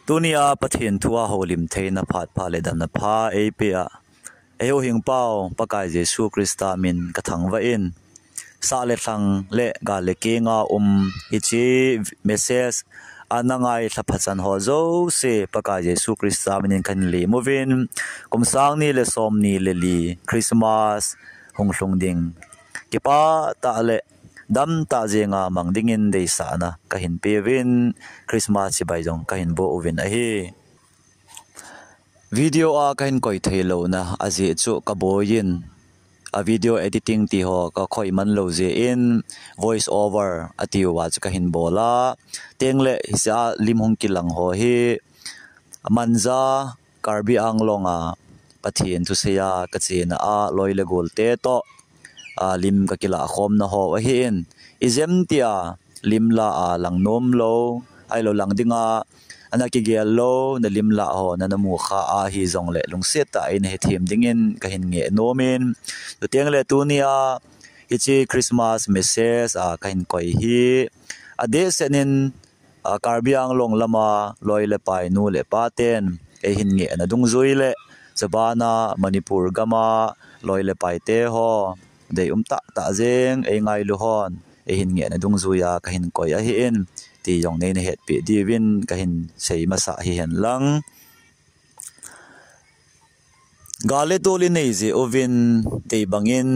tunia pathin thua holim theina phat pha le dam na pha epia eo hing pau pakai Jesu Krista min kathangwa in sa le thang le ga le kinga ichi message anangai thapachan ho zo se pakai Jesu Krista min kan li movin kumsang ni le som ni le li Christmas honglung ding kipa ta le dam ta jenga mangdingin de sana kahin pewin Christmas si baijong kahin bo ovin a hi video a kahin koi thailo na aji chu kaboyin a video editing ti ho ka khoi man lo je in voice over atiu wa chu kahin bola tengle hisa limhong kilang ho hi manza karbi anglonga pathin tu seya kachena a loile golte to lim ka kila khom na ho a hin izem tia limla a lang nom lo ai lo lang dinga anaki gel lo na limla ho na namu kha a hi zong le lungset ta in he them dingin ka hin nge nomin to tiang le tunia ichi Christmas message a kain koi hi ade senin karbiang long lama loile pai nu le paten e hin nge na dung zui le sabana manipur gama loile pai te ho dei ta jeng e ngai lu hon e hin nge na dung zuya ka hin koi a hi in ti yong nei na het pi divin ka hin sei masa hi hen lang gale toli nei je ovin te bangin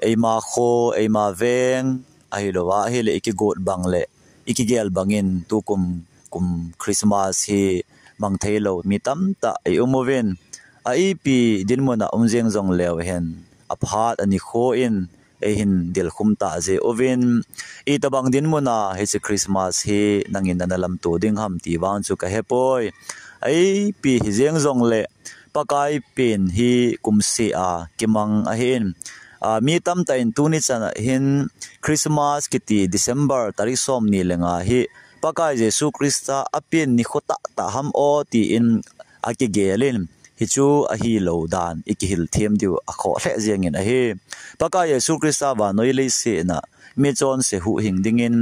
e ma kho e ma veng a hi lowa hi le iki got bangle iki gel bangin tu kum Christmas hi mang thailo mi tam ta e umovin a ipi din mo na umjeng jong lew hen aphat ani kho in e hin dil khum ta je ovin i tabang din mo na he Christmas hi nangin na lam tu ding ham ti wang chu ka hepoi ai pi hi jeng jong le pakai pin hi kumsi a kimang a hin mi tam ta in tu ni chana hin Christmas kiti December tarikh som ni lenga hi pakai Jesu Krista apin ni khota ta ham o ti in aki gelin hichu a hi lo dan ikihil them diu a kho hle jengin a hi paka Jesu Krista wa noi le se na mi chon se hu hing dingin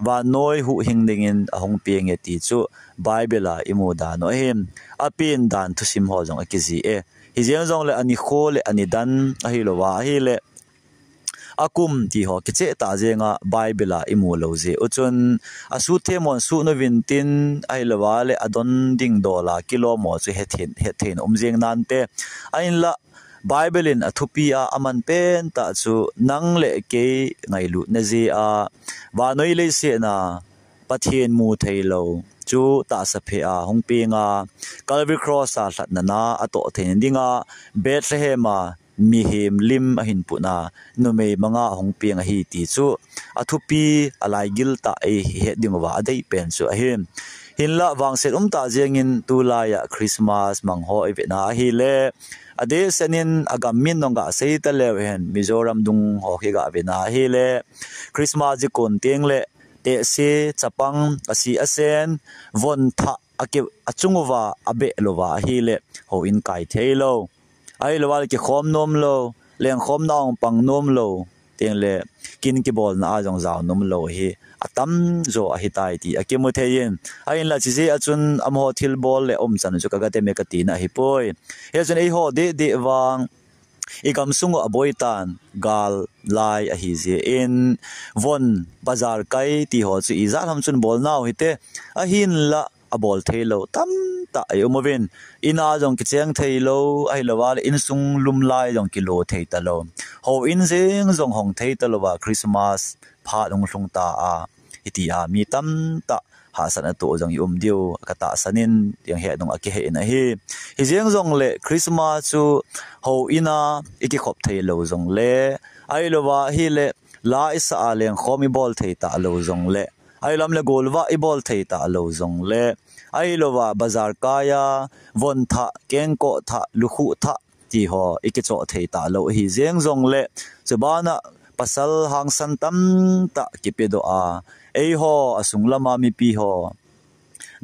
wa noi hu hing dingin a hong peng e ti chu Bible a imu da no hem apin dan thu sim ho jong akiji e hi jeng jong le ani kho le ani dan a hi lo wa hi le akum ti ho kiche ta jenga Bible a imu lo je uchun asu themon su no vintin ai lawa le adon ding dola kilo mo chu hethin umjeng nan te ain la Bible in athupia aman pen ta chu nang le ke ngai lu na je a wa noi le se na pathian mu thailo chu ta sa phe a hong pinga Calvary Cross a hlat na na ato thein dinga Bethlehem a mi hem lim a hin puna nume manga hong piang hi ti chu athupi alai gil ta e he dingwa adei pen chu a hin hinla wangset ta jengin tulaya Christmas mangho evena hi le ade senin agam min nonga seita le hen Mizoram dung ho hi ga vena hi le Christmas ji kon teng le te se chapang asi asen von tha ake achungwa abe lova hi le ho in kai thailo ai lawal ki khom nom lo leng khom naung pang nom lo teng le kin ki bol na ajong zaw nom lo hi atam zo a hitai ti akemu thein ai la chi je achun amho thil bol le chan chu kaga te me ka ti na hi poi he chun ei ho de wang ikam sungo aboitan gal lai a hi je in von bazar kai ti ho chu i zal ham chun bol naw hi te a hin la abol thailo tam ta ayomovin ina jong ki cheng thailo ai lawal in sung lum lai jong ki lo theita lo ho in jeng jong hong theita lo wa Christmas pha long hlung ta a iti a mi tam ta ha san to jong yum dio ka ta sanin yang he dong aki he in a hi jeng jong le Christmas chu ho ina iki khop thailo jong le ai lowa hi le la isa a leng khomi bol theita lo jong le ai lam le golwa I bol theita lo jong le ai lowa bazar kaya von tha kengko tha lukhu tha ti ho ikicho theita lo hi jeng jong le chubana pasal hang san tam ta kipedo a ei ho asung lama mi pi ho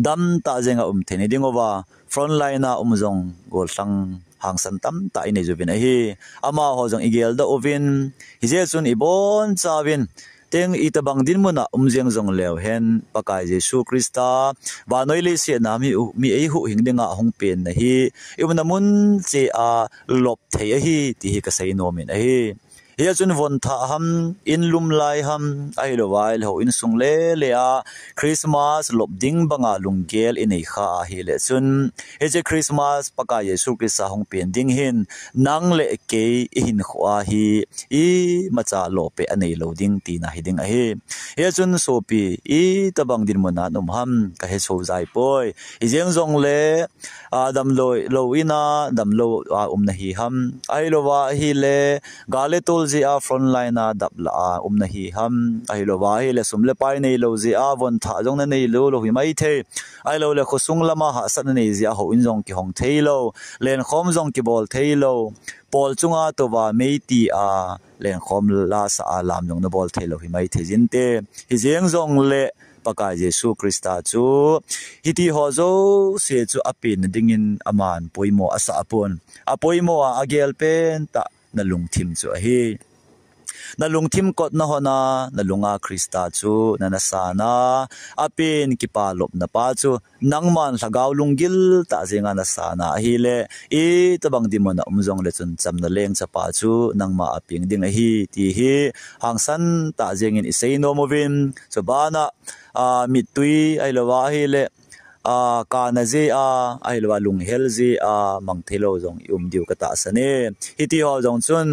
dam ta jenga theni dingowa front line a jong gol sang hang san tam ta ine juvin hi ama ho jong igel da ovin hi je chun ibon chawin teng itabang din mo na umjeng zong lew hen pakai Jesu Krista wa noi le se na mi ei hu hing dinga hong pen na hi ibna mun che a lop thei hi ti hi ka sei no min a hi hiya chun von tha ham in lum lai ham ai lo wai ho in sung le a Christmas lop ding banga lungel in ei kha hi le chun he je Christmas paka Jesu Krista hong pen ding hin nang le ke hin khwa hi i macha lo pe anei lo ding ti na hi ding a hi hiya chun so pi i tabang din mo na nom ham ka he so zai poi i jeng zong le dam lo ina dam lo na hi ham ai lo wa hi le gale tol ji a front line a dap la na hi ham ai lo wa hi le sum le pai nei lo ji a von tha jong na nei lo hi mai the ai lo le khosung lama ha san nei ji a ho in jong ki hong thei lo len khom jong ki bol thei lo pol chunga to wa mei ti a len khom la sa a lam jong na bol thei lo hi mai the jin te hi jeng jong le pakai Jesu Krista chu hiti ho zo se chu apin dingin aman poimo asa apon a poimo a agel pen ta na lungthim chu hi na lungthim kot na hona na lunga Krista chu na nasana apin kipa lop na pa chu nangman lagaw lunggil ta zinga nasana hi le i tabang di mo na umjong le chun cham na leng cha pa chu nangma aping ding hi ti hi hangsan ta jengin isei no movin so bana mitui ai lawa hi le ka na je ai lawa lung hel je mang thelo jong diu ka ta sane hiti ho jong chun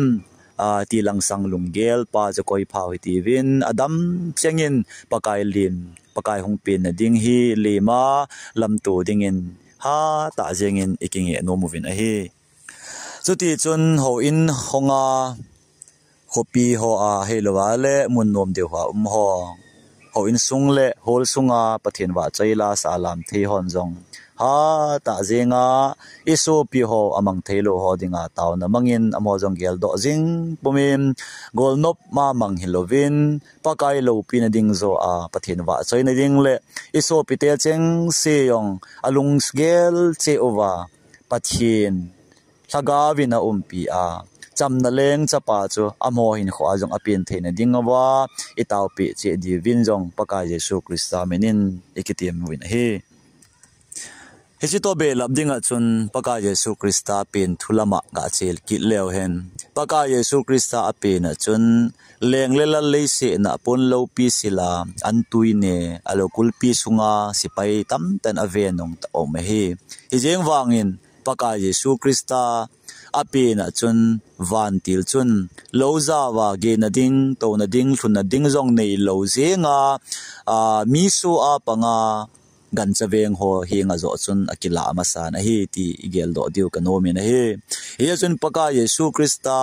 ti lang sang lunggel pa cho koi phau hi ti win adam chengin pakai lim pakai hong pin na ding hi lema lam to dingin ha ta jengin iking e no movin a hi chuti chun ho in honga khopi ho a helwa le mun nom de wa ho ho in sung le hol sunga pathian wa chaila salam thei hon jong ha ta zenga iso pi ho amang thelo ho dinga taw na mangin amo jong gel do jing pomim gol nop ma mang hilovin pakai lo pi na ding zo a pathian wa choi na ding le iso pi te cheng se yong alung gel che ova pathian thaga wina umpi a cham na leng chapa chu amo hin kho ajong apin theina dingawa itaw pi che di win jong pakai Jesu Krista menin ikitiam win hi hechito be labdinga chun pakai Jesu Krista pin thulama ga chel ki lew hen pakai Jesu Krista apena chun leng lela leise na pon lo pi sila antuine alokul pi sunga sipai tam tan avenong ta om hi hijeng wangin pakai Jesu Krista apena chun van til chun loza wa ge na ding to na ding thun na ding jong nei lo zenga mi su a panga gan chaveng ho hinga zo chun akila amasan a hi ti igel do diu kanomi na hi hi chun paka Jesu Krista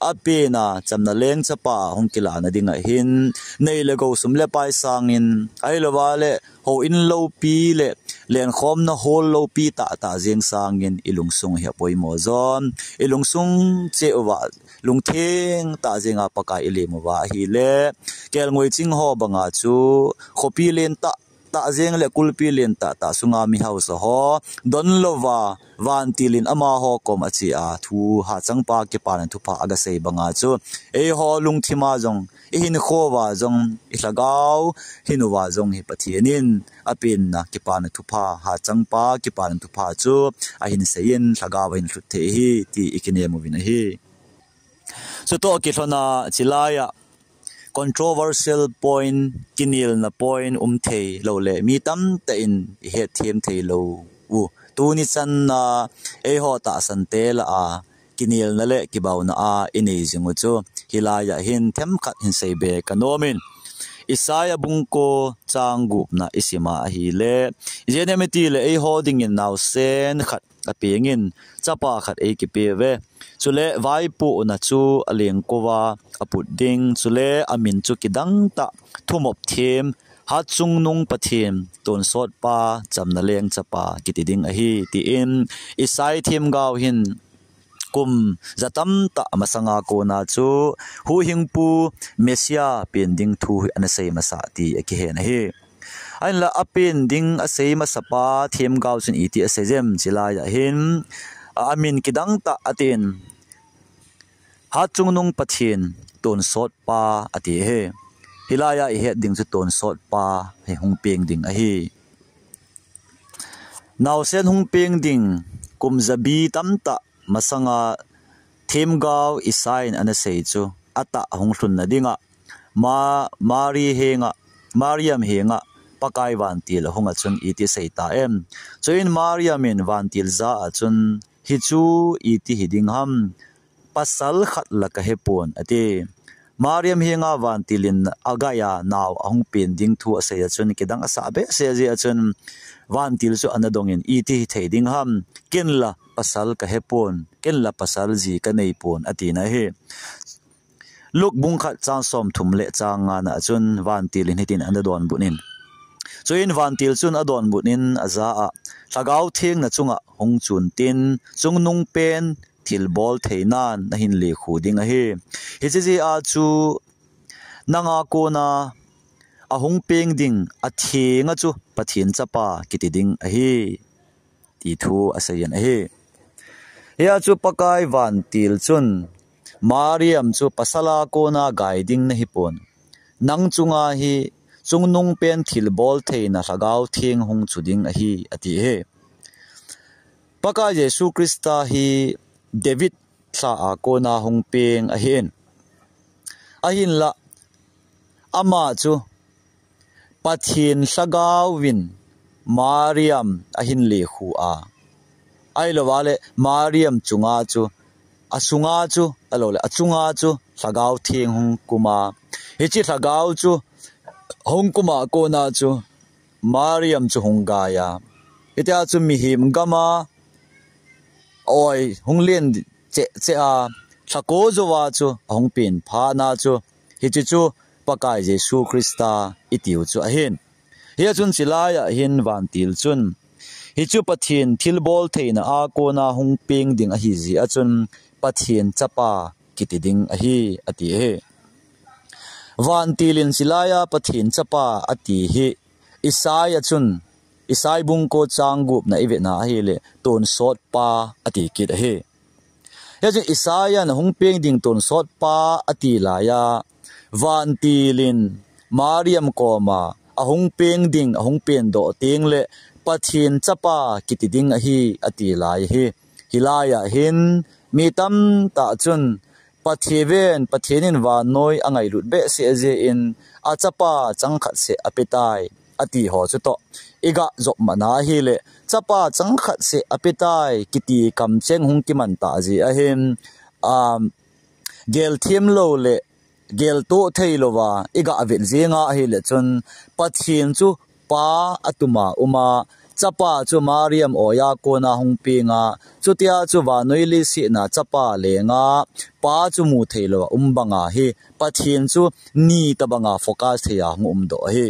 apena chamna leng chapa hongkila na dinga hin nei le go sum le pai sangin ai lowale ho in lo pi le len khom na hol lo pi ta jeng sangin ilungsung he poimo zon ilungsung che wa lungtheng ta jenga paka ilemu wa hi le kel ngoi ching ho banga chu khopi len ta jeng le kulpi len ta sunga mi house ho don lova van tilin ama ho kom achi a thu ha changpa ke pan thu pa aga sei banga chu e ho lungthima jong e hin khowa jong ihlagaw hinuwa jong hi pathianin apin na ke pan thu pa ha changpa ke pan thu pa chu a hin sein hlagaw hin thu the hi ti ikine movin hi so to ke thona chilaya controversial point kinil na point thei lo le mi tam ta in he thiam thei lo u tu ni chan na e ho ta san te la a kinil na le ki baw na a inei jingu chu hilaya hin them khat hin sei be kanomin Isaya bungko changup na isima hi le jenemeti le e holding in now sen khat apingin chapa khat e ki pe ve chule vai pu na chu aleng kowa aput ding chule amin chu kidang ta thumop them ha chung nung pathiam ton sot pa chamna leng chapa kitiding a hi ti in isai them gaw hin kum zatam ta masanga ko na chu hu hingpu mesia pending thu an sei masa ti ki he na hi an la apin ding a sei masapa them gaw chun iti a sejem chila ya hin amin kidang ta atin ha chung nung pathin ton sot pa ati he hilaya I het ding chu ton sot pa he hung peng ding a hi naw sen hung peng ding kum zabi tamta masanga themgaw isain ana sei chu ata hung hlun na dinga Mariam henga pakai vantil honga chun iti seita em choin Mariam in vantil za achun hi chu iti hiding ham pasal khat laka hepon ate Mariam henga vantilin agaya naw ahung pen ding thu ase achun kidang asabe se je achun vantil chu anadongin iti theding ham kenla pasal ka hepon kenla pasal ji ka nei pon atina he luk bung khat chang som thum le changa na chun vantil in hitin anadon bunin choin vantil chun adon bunin aza a thagau theng na chunga hong chun tin chung nung pen thil bol theinan na hin le khuding a he hichi a chu nanga ko na ahung peng ding a thenga chu pathin chapa kitiding a hi ti thu asayan a he ya chu pakai vantil chun Mariam chu pasala ko na guiding na hipon nang chunga hi chung nung pen thil bol theina thagau theng hong chuding a hi ati he paka Jesu Krista hi David sa ko na hong peng a hin la ama chu pathin sagau win Mariam a hin le khu a ai lo wale Mariam chunga chu asunga chu alole achunga chu thagau theng hong kuma hichi thagau chu hong kuma ko na chu Mariam chu hongaya itia chu mi him gama oi honglen che a thako zowa chu hong pin pha na chu hichi chu pakai Jesu Krista itiu chu a hin hi chun chilaya hin vantil chun hi chu pathin thilbol theina a ko na hong peng ding a hi ji a chun pathin chapa kitiding a hi ati he vantilin silaya pathin chapa ati hi Isaiah chun Isai bung ko changup na ive na hi le ton sot pa ati kit a he ya chu Isaiah na hung peng ding ton sot pa ati la ya vantilin Mariam koma ahung peng ding ahung pen do ting le pathin chapa kitiding a hi ati lai hi hilaya hin mi tam ta chun pathiven pathinin wa noi angai lut be se je in achapa changkhat se apetai ati ho chu to iga zop mana hi le chapa changkhat se apetai kiti kam cheng hung ki man ta ji a hem gel thim lo le gel to theilowa iga avel zenga hi le chun pathin chu pa atuma uma chapa chu Mariam oya ko na hung pinga chutia chu wa noili si na chapa lenga pa chu mu theilo umbanga hi pathin chu ni tabanga focus theya ngum do hi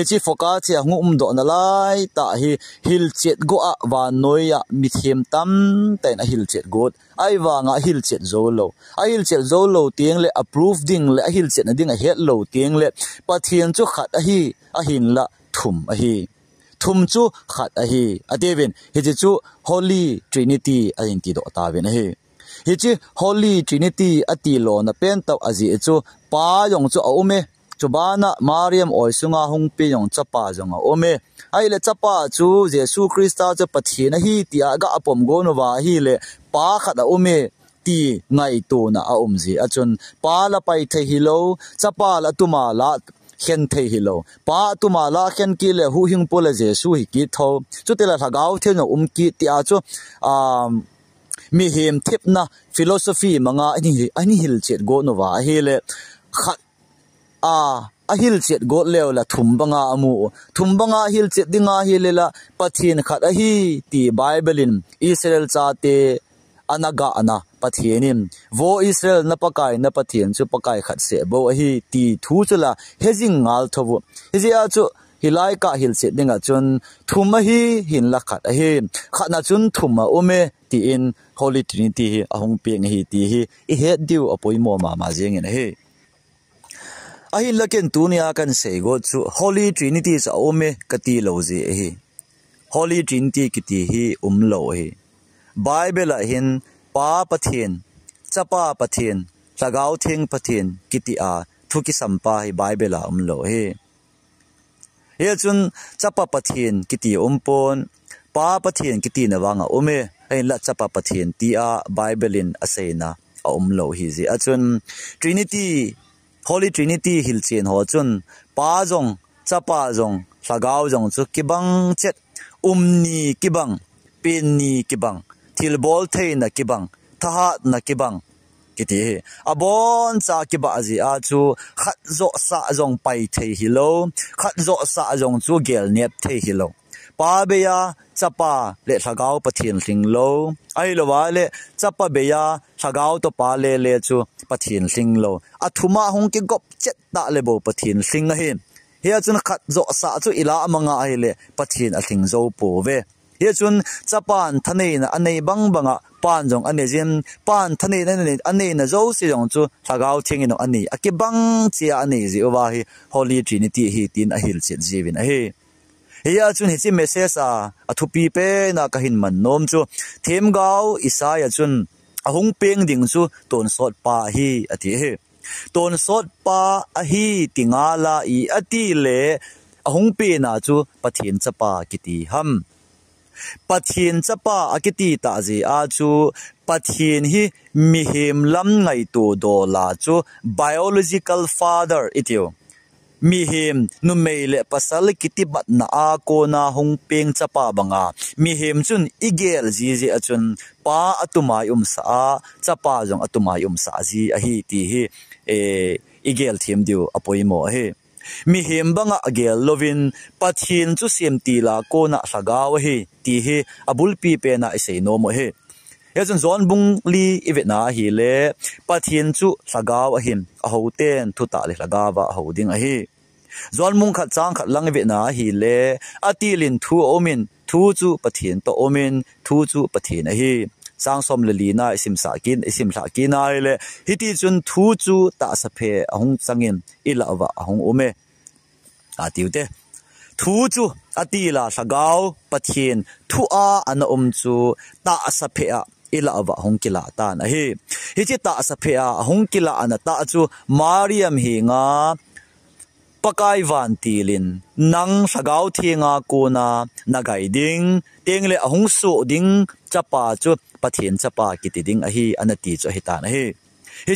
chi focus che ngum do na lai ta hi hil chet go a wa noya mi them tam ten a hil chet god ai wa nga hil chet zolo a hil chet zolo tieng le approve ding le a hil chet na ding a het lo tieng le pathin chu khat a hi a hin la thum a hi thum chu khat a hi adevin hi chu Holy Trinity a in ti do ta ven hi chi Holy Trinity ati lo na pen taw aji chu pa yong chu aume chubana Mariam oisunga hung pi yong chapa jonga ome ai le chapa chu Jesu Krista chu pathina hi tia ga apom go no wa hi le pa khat a ome ti ngai tu na a umji achun pa la pai the hi lo chapa la tuma la khen thei hi lo pa tuma la khen ki le hu hing pole Jesu hi ki tho chu tela thagau the no ki tia chu mi hem thip na philosophy manga ani hil chet go no wa hi le khat a hil chet go lew la thumbanga amu thumbanga hil chet dinga hi le la pathin khat a hi ti Bible in Israel cha te anaga ana pathianin vo Israel na pakai na pathian chu pakai khat se bo hi ti thu chula hejing ngal thobu hejia chu hilai ka hil se dinga chun thuma hi hin la khat a hi khana chun thuma ome ti in Holy Trinity hi ahung peng hi ti hi I het diu apoi mo ma jeng in hi a hin laken tunia kan se go chu Holy Trinity sa ome kati lo ji hi Holy Trinity kiti hi lo hi Bible hin pa pathin chapa pathin tagau thing pathin kiti a thuki sampa hi bible a lo he he chun chapa pathin kiti pon pa pathin kiti na wanga ume ai la chapa pathin ti a bible in aseina a lo hi ji a chun trinity holy trinity hil chen ho chun pa jong chapa jong hlagau jong chu kibang chet umni kibang penni kibang thilbol theina kibang thaha na kibang kiti abon cha kiba ji a chu khat zo sa jong pai thei hilo khat zo sa jong chu gel net thei hilo pa beya chapa le thagau pathin hling lo ai lo wa le chapa beya thagau to pa le le chu pathin hling lo athuma hung ki gop chet ta le bo pathin hling a hin he chun khat zo sa chu ila amanga ai le pathin a hling zo po ve he chun chapan thanei na anei bang banga pan jong ane jin pan thanei na ne ane na zo si jong chu thagau thing no ani akibang chia ani ji owa hi holy trinity hi tin a hil chet jivin a he ya chun hi chi message a athupi pe na ka hin man nom chu them gau isaya chun ahung peng ding chu ton sot pa hi ati he ton sot pa a hi tingala I ati le ahung pe na chu pathin chapa kiti ham pathin chapa akiti ta ji a chu pathin hi mihim lam ngai tu do la chu biological father itio mihim nu meile pasal kiti bat na a ko na hung peng chapa banga mihim chun igel ji ji achun pa atumai sa chapa jong atumai sa ji a hi ti hi igel thim diu apoimo he mihim banga agel lovin pathin chu semti la ko na sagaw hi ti hi abul pi pe na isei no mo he yachun zon bung li ivetna hi le pathin chu sagaw ahim a hoten thu ta le lagawa hoding a hi zon mung khat chang khat lang ivetna hi le atilin thu omin thu chu pathin to omin thu chu pathin a hi sang som le lina isim sa kin ai le hiti chun thu chu ta sa phe ahung changin ilawa ahung ome atiute thu chu atila sagau pathin thu a ana chu ta sa phe a ilawa hong kila ta na hi chi ta sa phe a hong kila ana ta chu mariam hi nga pakai van tilin nang sagau thinga kona nagai ding tengle ahung su ding chapa chu pathin chapa kiti ding a hi anati chu hita na hi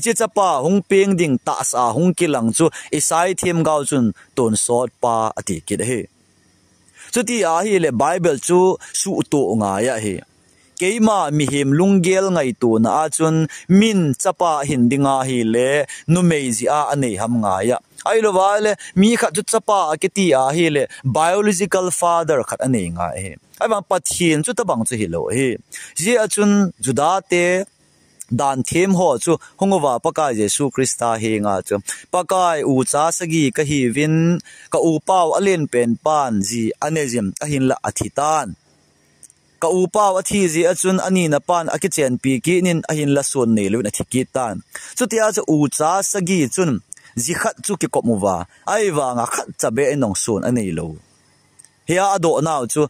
chi chapa hung peng ding ta sa hung kilang chu isai them gau chun ton sot pa ati kid hi chuti a hi le bible chu su to nga ya hi keima mihim lunggel ngai tu na a chun min chapa hindinga hi le numei a anei ham nga ya ai lo wale mi kha chu chapa akiti a hi le biological father khat anei nga he ai bang pathin chu tabang chu hi lo he ji a chun juda te dan them ho chu hongowa pakai jesu krista he nga chu pakai u cha sagi ka hi win ka u pau alen pen pan ji anejim a hin la athitan ka u pau athi ji achun ani na pan akichen pi ki nin a hin la son nei lu na thikitan chu tia chu u cha sagi chun ji khat chu ki kopmuwa ai wa nga khat chabe enong son anei lo hia ado naw chu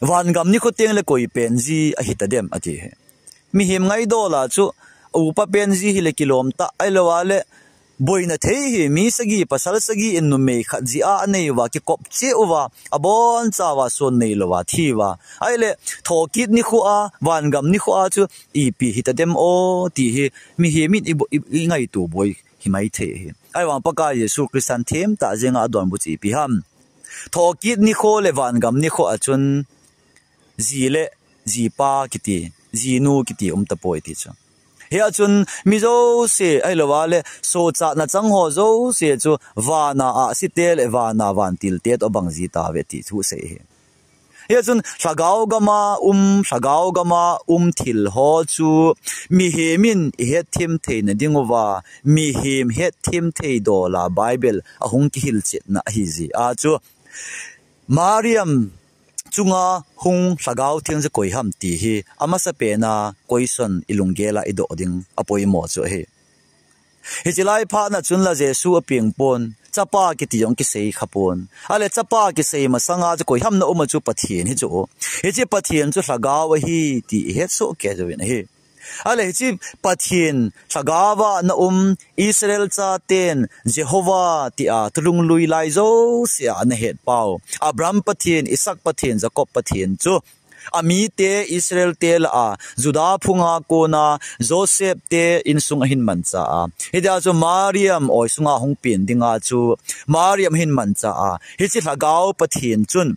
wan gam ni ko teng le koi pen ji a hitadem ati he mi him ngai do la chu upa pen ji hi le kilom ta ai lo wale boina thei hi mi sagi pasal sagi in nu me khat ji a nei wa ki kop che uwa abon chawa son nei lo wa thi wa ai le thokit ni khu a wan gam ni khu a chu e pi hitadem o ti hi mi hi mit i ngai tu boy hi mai the hi ai wang paka yesu kristan them ta jenga adon bu chi pi ham thokit ni kho le wan gam ni kho achun ji le ji pa kiti ji nu kiti ta poi ti chu he achun mi zo se ai lo wale so cha na chang ho zo se chu wana a sitel wana wan til tet obang ji ta ve ti thu se he he chun sagau gama thil ho chu mi hemin he thim thein dingowa mi hem he thim thei do la bible ahung ki hil chet na hi ji a chu mariam chunga hung sagau thing je koi ham ti hi ama sa pe na question ilungela ido ding apoi mo chu he hijilai pha na chun la jesu aping pon chapa ki ti yong ki sei khapon ale chapa ki sei ma sanga je koi ham na uma chu pathin hi chu he je pathin chu sagau hi ti he so ke jo ne he ale chi pathin thagawa na Israel cha ten Jehovah ti a tulung lui lai zo sia na het pau Abraham pathin Isaac pathin Jacob pathin chu ami te Israel te la Juda phunga ko na Joseph te insung hin man cha hida chu Mariam oi sunga hong pin dinga chu Mariam hin man cha hi chi thagau pathin chun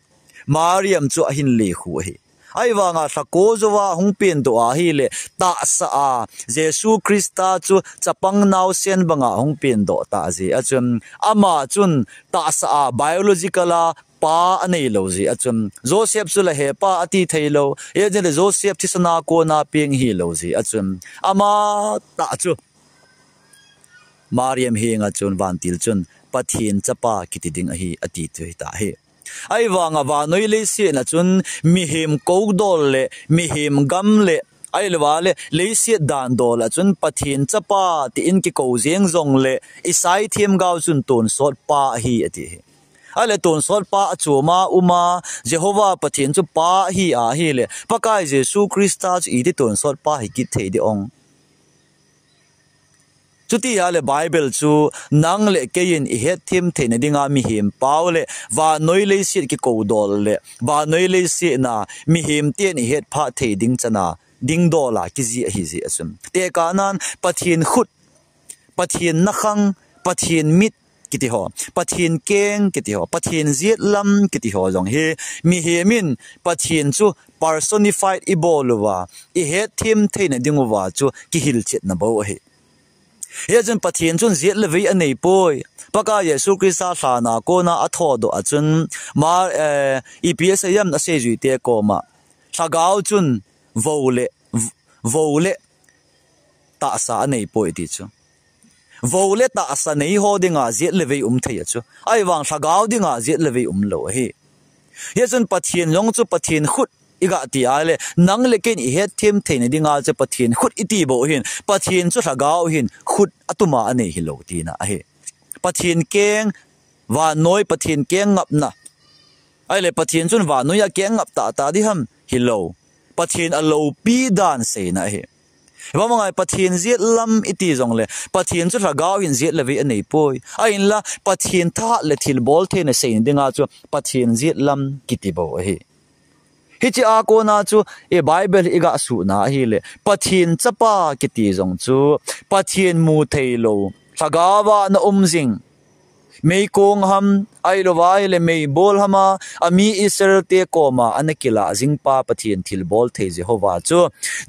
Mariam chu hin le khu hi ai wanga thako zowa hong pin do hi le ta sa Jesu Christa chu chapang nau sen banga hong pin do ta ji achum ama chun ta sa biological pa anei lo ji achum Joseph chu la he pa ati thailo e je Joseph thisana ko na ping hi lo ji achum ama ta chu Mariam hinga chun vantil chun pathin chapa kitiding hi ati thei ta he ai wanga wa noi le si na chun mi him ko dol le mi him gam le ai le wa le si dan dol a chun pathin chapa ti in ki ko jeng zong le isai thiam gau chun ton sot pa hi ati ale ton sot pa achuma uma Jehovah pathin chu pa hi a hi le pakai Jesu Christa chu i ti ton sot pa hi ki thei di ong chuti ale Bible chu nang le kein I het thim theina dinga mi him paule wa noi le si ki ko dol le wa noi le si na mi him te ni het pha thei ding chana ding dola ki ji hi ji asum te kanan pathin khut pathin nakhang pathin mit kiti ho pathin keng kiti ho pathin ziet lam kiti ho jong he mi hemin pathin chu personified iboluwa I het thim theina dingwa chu ki hil chet na bo he he chen pathin chun ziet levi anei poi paka Yesu Christa thana ko na atho do achun ma EPS yam na se ju te ko ma thagau chun vole ta sa anei poi ti chu vole ta sa nei ho dinga ziet levi thei chu ai wang thagau dinga ziet levi lo he he chen pathin long chu pathin khut iga ti ale nang lekin I het thim theina dinga che pathin khut iti bo hin pathin chu thagau hin khut atuma ane hi lo ti na he pathin keng wa noi pathin keng ngap na ai le pathin chun wa noi ya keng ngap ta di ham hi lo pathin a lo pi dan se na he wa mangai pathin ziet lam iti jong le pathin chu thagau hin ziet levi ane poi ai la pathin tha le thil bol theina se dinga chu pathin ziet lam kiti bo he hichi a ko na chu e Bible iga su na hi le pathin chapa kiti jong chu pathin mu theilo thagawa na jing mei kong ham ai lo wai le mei bol hama ami Israel te koma anakila jingpa pathin thil bol the Jehovah chu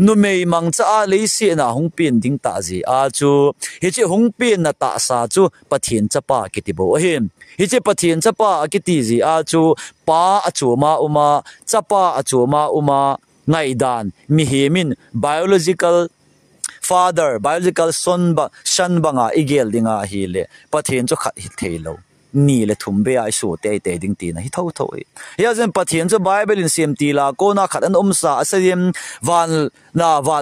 nu mei mang cha le si na hung pin ding ta ji a chu hichi hung pin na ta sa chu pathin chapa kiti bo him hichi pathin chapa kiti ji a chu pa achuma uma chapa achuma uma ngai dan mi hemin biological father biological son banga igel dinga hi le pathin chu khat hi theilo ni le thumbe ai su te ding ti na hi tho ya zen pathin chu Bible in sim ti la ko na khat an sa asayem van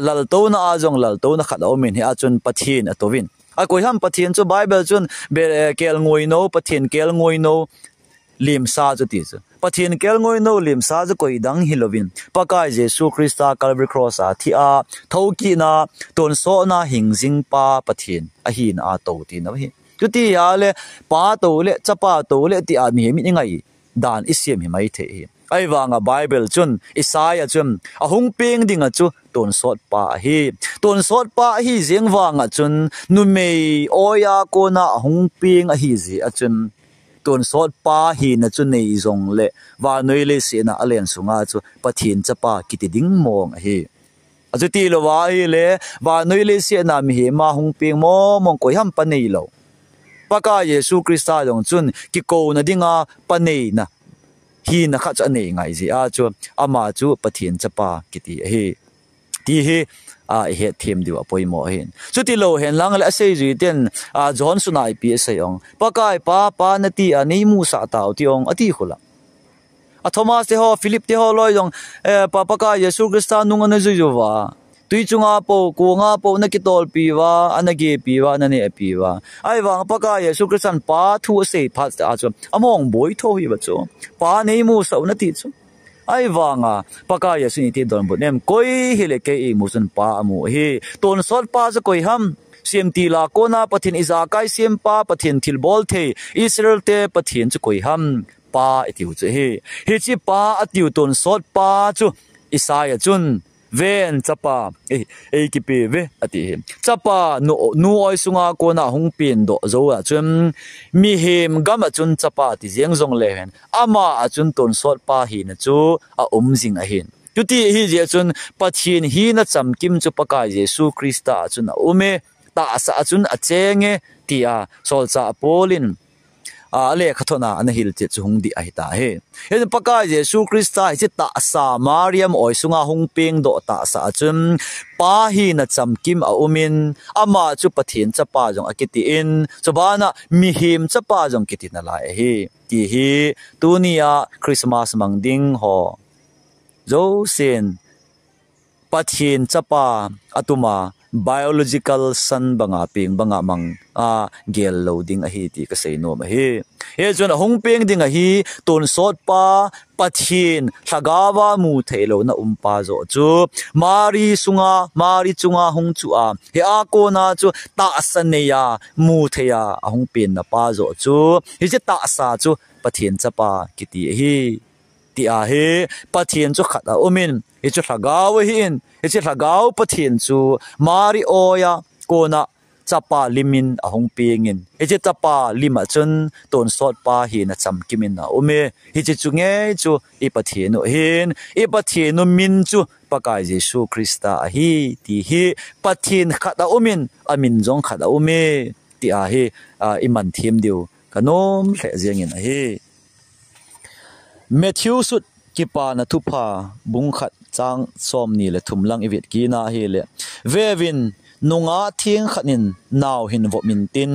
lal to na ajong lal to na khat omin hi achun pathin atovin a koi ham pathin chu Bible chun kel ngoi no pathin kel ngoi no lim sa chu ti chu pathin kel ngoi no lim sa chu koi dang hilovin pakai Jesu Christa Calvary cross a thi a thoki na ton so na hingjing pa pathin a hin a to ti na hi chu ti ya le pa to le chapa to le ti a mi mi ngai dan isem hi mai the hi ai wanga Bible chun Isaiah chun a hung peng dinga chu ton sot pa hi jeng wanga chun nu mei oya ko na hung peng a hi ji a chun ton sot pa hi na chu nei zong le wa noi le se na alen sunga chu pathin chapa kiti ding mong hi aju ti lo wa hi le wa noi le se na mi he ma hung peng mo mong koi ham pa nei lo paka Yesu Christa dong chun ki ko na dinga pa nei na hi na kha cha nei ngai ji a chu ama chu pathin chapa kiti hi ti hi a he them diwa poimo hin chuti lo hen lang la sei ji ten a John sunai pi sayong pakai pa na ti ani mu sa taw ti ong ati khula a Thomas te ho Philip te ho loi jong pa ka Yesu Christa nung an ju ju wa tui chunga po ko nga po na ki tol pi wa anage pi wa na ne pi wa ai wang pa ka Yesu Christan pa thu se phat a chu among boi tho hi ba chu pa nei mu sa na ti chu ai wanga paka yesu ni ti don bu nem koi hi le ke i mu sun pa amu hi ton sot pa za koi ham siam ti la kona pathin iza kai siam pa pathin thil bol the Israel te pathin chu koi ham pa etiu chu hi chi pa atiu ton sot pa chu Isaiah chun ven chapa ki pe ve ati chapa nu oi sunga kona hung pin do zo a chun mi hem gam a chun chapa ti jeng zong le hen ama a chun ton sot pa hi na chu a jing a hin tuti hi je chun pathin hi na cham kim chu paka Jesu Krista chun a ume ta sa chun a chenge ti a sol cha polin ale khathona an hil che chung di ai ta he en paka Jesu Krista hi ta sa Mariam oi sunga hung ping do ta sa chun pa hi na cham kim a umin ama chu pathin chapa jong akiti in chobana mi him chapa jong kiti na la hi ti hi tunia Christmas mangding ho zo sin pathin chapa atuma biological son banga ping banga mang gel loading a hi ti ka sei no ma hi he chun hong peng ding a hi ton sot pa pathin thagawa mu theilo na umpa zo chu mari chunga hong chu a he a ko na chu ta saneya mu theya hong pin na pa zo chu hi che ta sa chu pathin chapa kiti hi ti a he pathin chu khat a umin hi chu thagaw hi in hi che thagaw pathin chu mari oya kona chapa limin ahong pingin hi che chapa lima chun ton sot pa hi na cham kimin na ume hi che chunge chu i pathin no hin i pathin no min chu pakai Jesu Krista a hi ti hi pathin khata umin amin jong khata ume ti a hi iman thim diu kanom hle jengin a hi Matthew sut kipa na thupa bung khat chang som ni le thumlang iwet ki na hi le vevin nunga thieng khanin naw hin vo min tin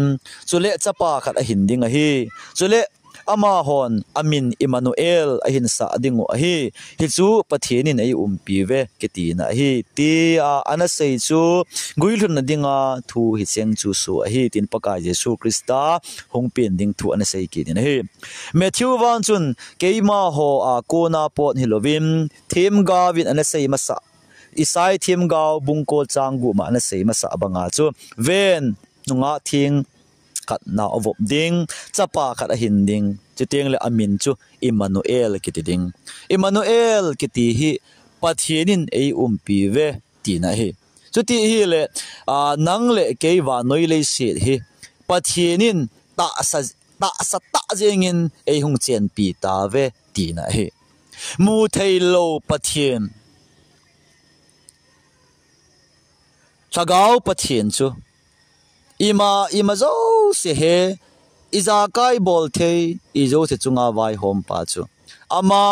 chule chapa khat a hin ding a hi chule ama hon amin Emmanuel a hin sa adingu a hi chu pathinin ai pi ve keti na hi ti ana sei chu guilhun na dinga thu hi cheng chu su a hi tin paka Jesu Krista hongpin ding thu ana sei ki din hi Matthew wan chun keima ho a kona pot hilovim them gawin ana sei masa isai them gaw bungko changgu ma ana sei masa banga chu ven nunga thing khat na ovop ding chapa khat a hin ding chiteng le amin chu Emmanuel kiti ding Emmanuel kiti hi pathienin ei pi ve ti na hi chuti hi le nang le ke wa noi le se hi pathienin ta ta jengin ei hung chen pi ta ve ti na hi mu thailo pathien thagaw pathien chu ima zo se he iza kai bol the izo se chunga vai hom pa chu ama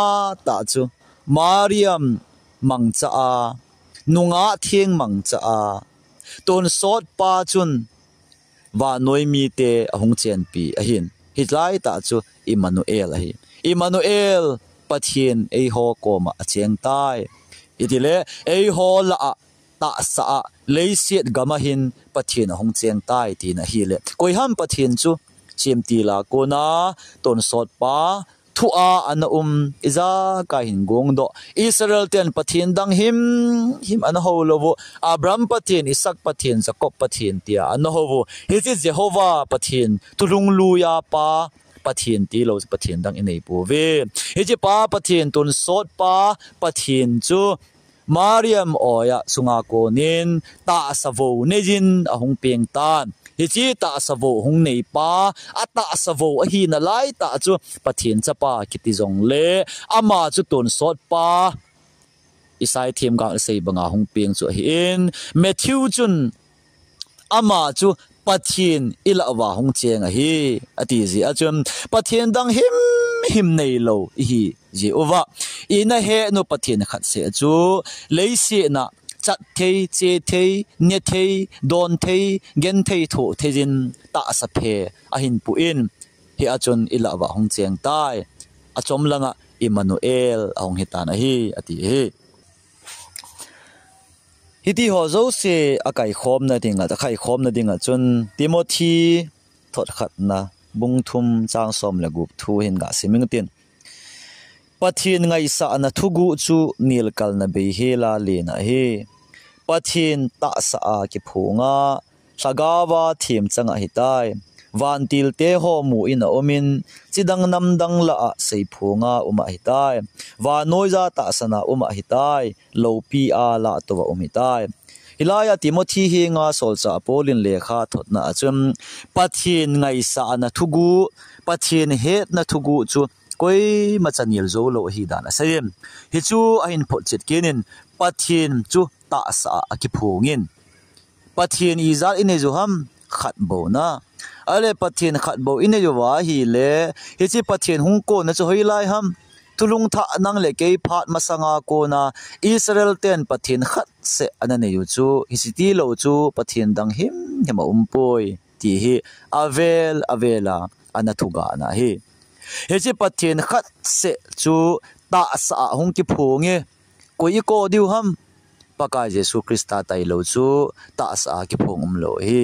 ta chu Mariam mangcha a nunga thieng mangcha a ton sot pa chun wa noi mi te ahung chen pi a hin hitlai ta chu Emmanuel a hi Emmanuel pathien ei ho koma a cheng tai itile ei ho la a ta sa leisiet gamahin pathin hong cheng tai ti na hi le koi ham pathin chu chimti la kona ton sot pa thu a ana iza ka hin gong do Israel ten pathin dang him ana ho lovo Abraham pathin Isaac pathin Jacob pathin tia ana ho hi chi Jehovah pathin tulung luya pa pathin ti lo pathin dang inei pu ve hi chi pa pathin ton sot pa pathin chu Mariam oya sunga konin ta savo nejin ahong peng tan hi chi ta savo hong nei pa ata savo a hi na lai ta chu pathin chapa kiti jong le ama chu ton sot pa isai them ga sei banga hong peng chu hi in Matthew chun ama chu pathin ilawa hong cheng a hi ati ji achum pathin dang him nei lo hi Jehovah ina he no pathin khat se chu leisi na chat thei che thei ne thei don thei gen thei tho thejin ta sa phe a hin pu in hi achon ilawa hong cheng tai achom langa Emmanuel ahong hitana hi ati he hiti ho zo se akai khom na dinga ta khai khom na dinga chun Timothy thot khat na bung thum chang som la gup thu hin ga siming tin pathin ngai sa na thugu chu nil kal na be hela le na he pathin ta sa a ki phunga sagawa thim changa hitai van til te ho mu in omin chidang nam dang la a sei phunga uma hitai wa noiza ta sana uma hitai lo pi a la to wa umitai Hilaya Timothy hi nga solcha Paulin lekha thotna achum pathin ngai sa na thugu pathin het na thugu chu koi machanil zo lo hi dan asayem hi chu a hin phot chet kenin pathin chu ta sa akiphungin pathin izal ine zo ham khat bo na ale pathin khat bo ine yo wa hi le hi chi pathin hung ko na chu hoi lai ham tulung tha nang le ke phat masanga ko na Israel ten pathin khat se anane yu chu hisiti lo chu pathin dang him hema umpoi ti hi avela anathuga na hi he chi pathin khat se chu ta sa hung ki phunge koi ko diu ham paka Jesu Krista tai lo chu ta sa ki phung lo hi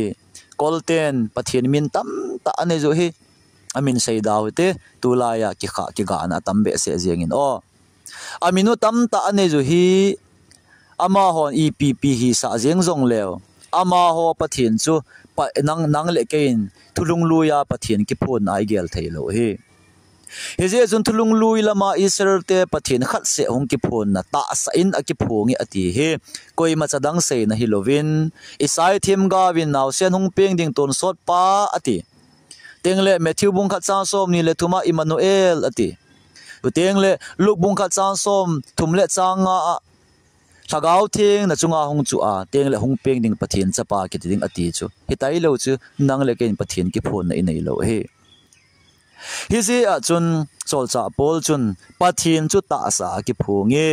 kolten pathin min tam ta ane zo hi amin say daw te tulaya ki kha ki ga na tambe se jengin o aminu tam ta ane zo hi ama hon EPP hi sa jeng zong lew ama ho pathin chu pa nang le kein thulung luya pathin ki phun ai gel thailo hi he je jun thulung lui lama Israel te pathin khat se hong ki phun na ta sa in a ki phungi ati he koi ma chadang sei na hilovin isai thim ga win naw sen hung peng ding ton sot pa ati tengle Matthew bung khat chang som ni le thuma Emmanuel ati tengle Luke bung khat chang som thumle changa thagau thing na chunga hung chu a tengle hung peng ding pathin chapa ki ding ati chu hitai lo chu nang le ken pathin ki phun na inei lo he hi si a chun solcha pol chun pathin chu ta sa ki phunge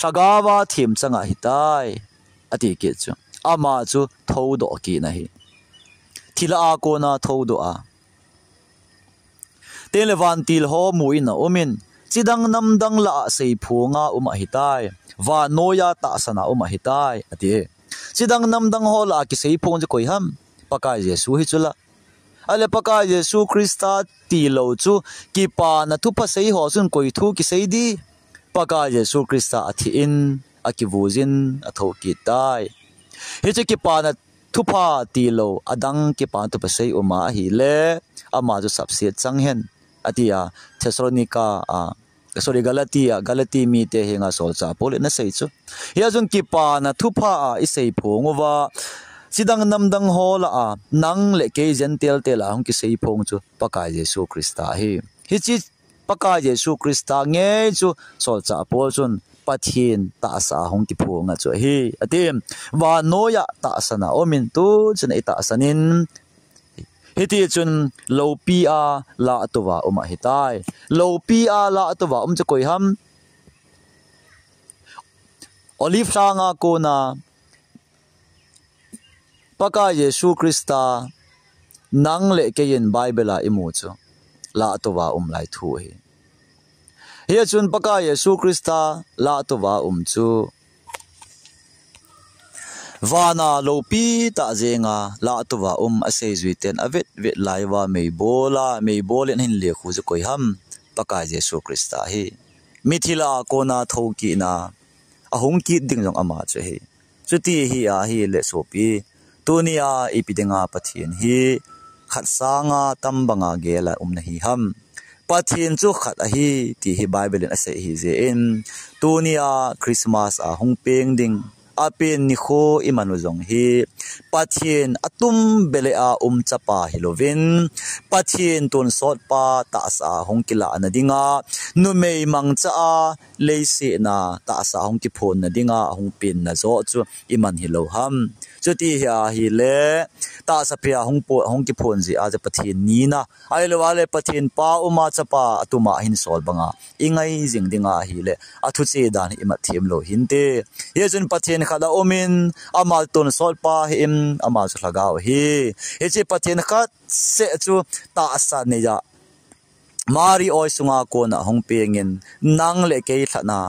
thagawa thim changa hitai ati ki chu ama chu thodo ki na hi thila a ko na thodo a televan til ho muina omin chidang nam dang la sei phunga uma hitai wa noya ta sana uma hitai ati chidang nam dang ho la ki sei phung je koi ham paka Jesu hi chula ale paka Jesu Krista ti lo chu ki pa na thu pa sei ho sun koi thu ki sei di paka Jesu Krista athi in akivuzin atho ki tai he che ki pa na thu pa ti lo adang ki pa tu pa sei uma hi le ama ju sabse changhen atia Thessalonica Galati mi te hinga solcha pol na sei chu ya jun ki pa na thu pa i sei phongowa sidang namdang hola a nang le ke gentle te la hong ki sei phong chu paka Jesu Krista hi chi paka Jesu Krista nge chu solcha pol chun pathin ta sa hong ki phonga chu hi atim wa noya ta sana omin tu chun eta sanin hiti chun lo pi a la atwa uma hitai lo pi a la atwa chu koi ham olive sanga ko na paka Jesu Krista nang le ke yin Bible imu chu la atwa lai thu hi he chun paka Jesu Krista la atwa chu vana lopi ta zenga la atwa asei zuiten avet vet laiwa meibolen hin le khu je koi ham paka Jesu Krista hi mithila kona thoki na ahung ki ding jong ama che hi chuti hi a hi le sopi tunia ipidenga pathin hi khat sanga tambanga gela na hi ham pathin chu khat a hi ti hi Bible in ase hi je in tunia Christmas a hung peng ding apin ni kho imanu jong hi pathin atum bele a chapa hilovin pathin ton sot pa ta sa hong kila anadinga numei mangcha a leise na ta sa hong ki phon na dinga hong pin na zo chu iman hilo ham chuti hi le ta sa pia hong ki phon ji a ja pathin ni na ai lo wale pathin pa uma chapa atuma hin sol banga ingai jing dinga hi le athu che dan ima them lo hinte ye jun pathin khala omin amal ton sol pa him amal chu lagaw hi he che pathin khat se chu ta sa ne ja mari oi sunga ko na hong pengin nang le ke thana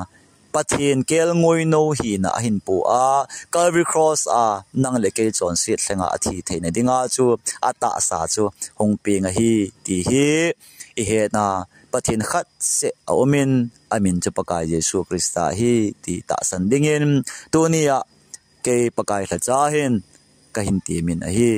pathin kel ngoi no hi na hin pu a Calvary Cross a nang le ke chon sit thenga athi theina dinga chu ata sa chu hong penga hi ti hi i he na pathin khat se omin amin chu pakai Jesu Krista hi ti ta san dingin tunia ke pakai thla cha hin ka hin ti min a hi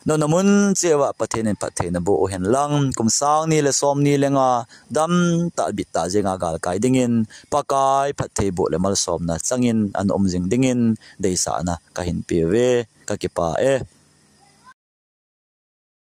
no namun chewa pathin pathin bo hen lang kum sang ni le som ni lenga dam ta bit ta jenga gal kai dingin pakai phathe bo le mal som na changin an om jing dingin deisa na ka hin pe ve ka ki pa e